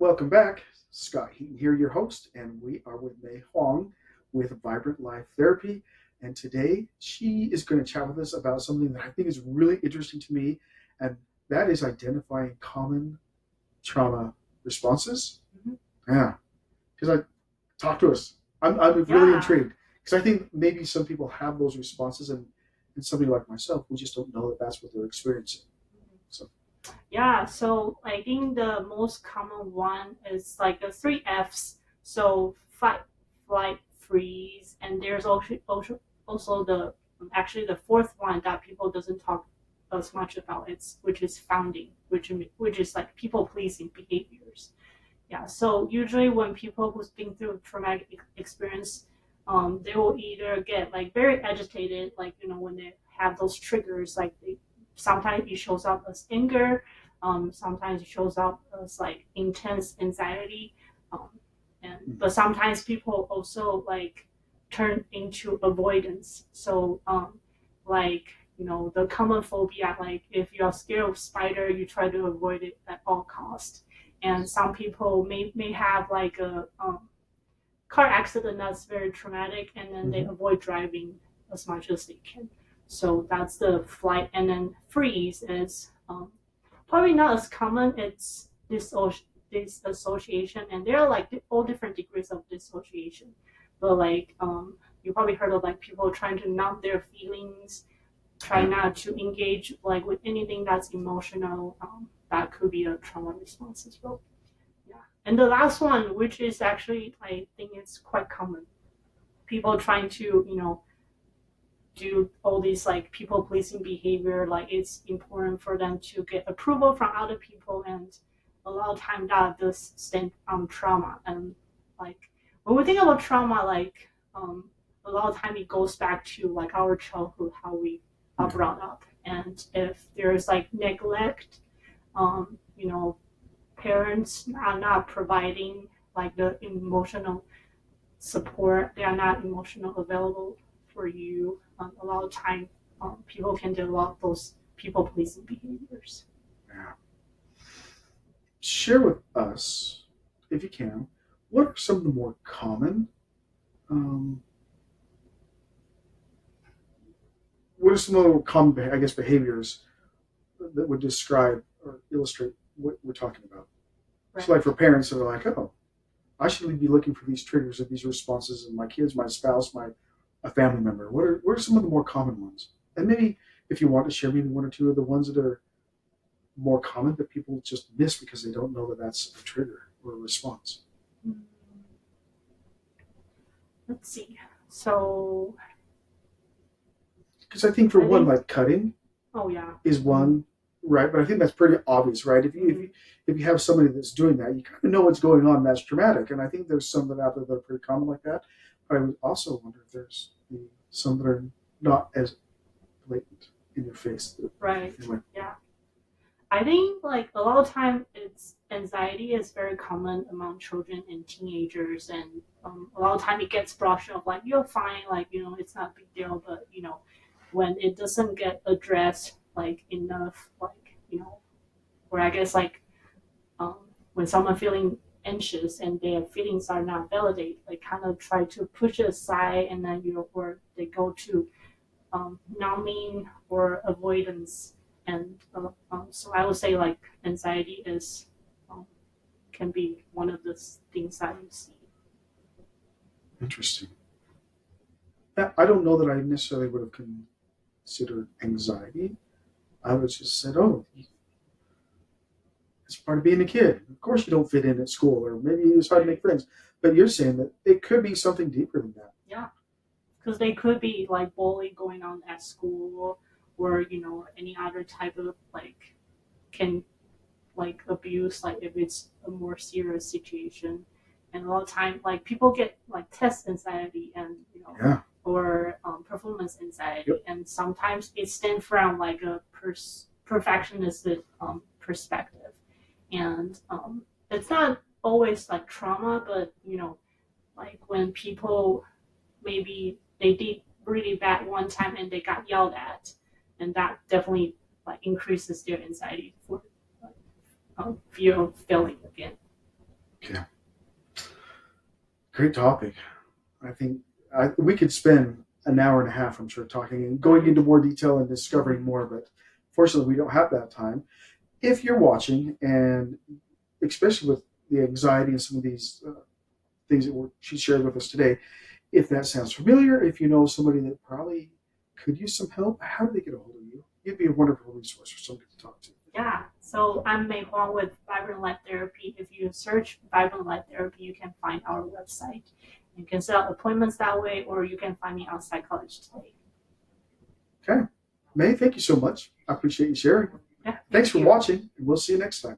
Welcome back. Scott Heaton here, your host, and we are with Mei Huang with Vibrant Life Therapy. And today she is going to chat with us about something that I think is really interesting to me, and that is identifying common trauma responses. Yeah, because I talk to us. I'm really Yeah, intrigued because I think maybe some people have those responses, and somebody like myself, we just don't know that that's what they're experiencing. So, yeah. So I think the most common one is like the three F's. So fight, flight, freeze, and there's also the actually the fourth one that people doesn't talk as much about. It's which is founding, which is like people pleasing behaviors. Yeah. So usually when people who's been through a traumatic experience, they will either get like very agitated, like when they have those triggers, like sometimes it shows up as anger, sometimes it shows up as like intense anxiety, um, but sometimes people also like turn into avoidance. So like the common phobia, like if you're scared of spider, you try to avoid it at all cost. And some people may have like a car accident that's very traumatic, and then they mhm. avoid driving as much as they can. So that's the flight. And then freeze is probably not as common. It's disassociation, and there are like all different degrees of dissociation. But like you probably heard of like people trying to numb their feelings, try Yeah, not to engage like with anything that's emotional. That could be a trauma response as well. Yeah. And the last one, which is actually I think it's quite common, people trying to do all these like people pleasing behavior, like it's important for them to get approval from other people, and a lot of time that does stem from trauma. And like when we think about trauma, like a lot of time it goes back to like our childhood, how we are yeah. brought up. And if there's like neglect, you know parents are not providing like the emotional support, they are not emotional available for you. A lot of time, people can develop those people pleasing behaviors. Yeah. Share with us, if you can, what are some of the more common, um, what are some of the more common, I guess, behaviors that would describe or illustrate what we're talking about? So, Right. like for parents that are like, oh, I should be looking for these triggers or these responses in my kids, my spouse, my a family member. What are some of the more common ones? And maybe if you want to share maybe one or two of the ones that are more common that people just miss because they don't know that that's a trigger or a response. Mm, let's see. So Because I think for I one, think, like cutting oh yeah. is Mm-hmm. one, right? But I think that's pretty obvious, right? Mm-hmm. If you have somebody that's doing that, you kind of know what's going on. That's traumatic, and I think there's some that out there that are pretty common like that. But I would also wonder if there's some that are not as blatant in your face. Right. Anyway, Yeah. I think like a lot of time it's anxiety is very common among children and teenagers, and a lot of time it gets brushed off like you're fine, like it's not a big deal. But when it doesn't get addressed like enough, like where I guess like um, when someone feeling anxious and their feelings are not validated, they kind of try to push it aside, and then or they go to numbing or avoidance. And so I would say like anxiety is um, can be one of the things that you see. interesting. Yeah, I don't know that I necessarily would have considered anxiety. I would just said, oh, it's part of being a kid. Of course, you don't fit in at school, or maybe it's hard to make friends. But you're saying that it could be something deeper than that. Yeah, because they could be like bullying going on at school, or any other type of like can like abuse, like if it's a more serious situation. And a lot of time like people get like test anxiety, and Yeah. or performance Yep. anxiety, and sometimes it stems from like a perfectionistic perspective. And it's not always like trauma, but like when people maybe they did really bad one time and they got yelled at, and that definitely like increases their anxiety for like, fear of failing again. Okay, great topic. I think we could spend an hour and a half, I'm sure, talking and going into more detail and discovering more, but fortunately, we don't have that time. If you're watching, and especially with the anxiety and some of these things that she shared with us today, if that sounds familiar, if you know somebody that probably could use some help, how do they get a hold of you? You'd be a wonderful resource for somebody to talk to. Yeah, so I'm Mei Huang with Vibrant Life Therapy. If you search Vibrant Life Therapy, you can find our website. You can set up appointments that way, or you can find me on Psychologist Today. Okay. May, thank you so much. I appreciate you sharing. Yeah, Thanks for you. watching, and we'll see you next time.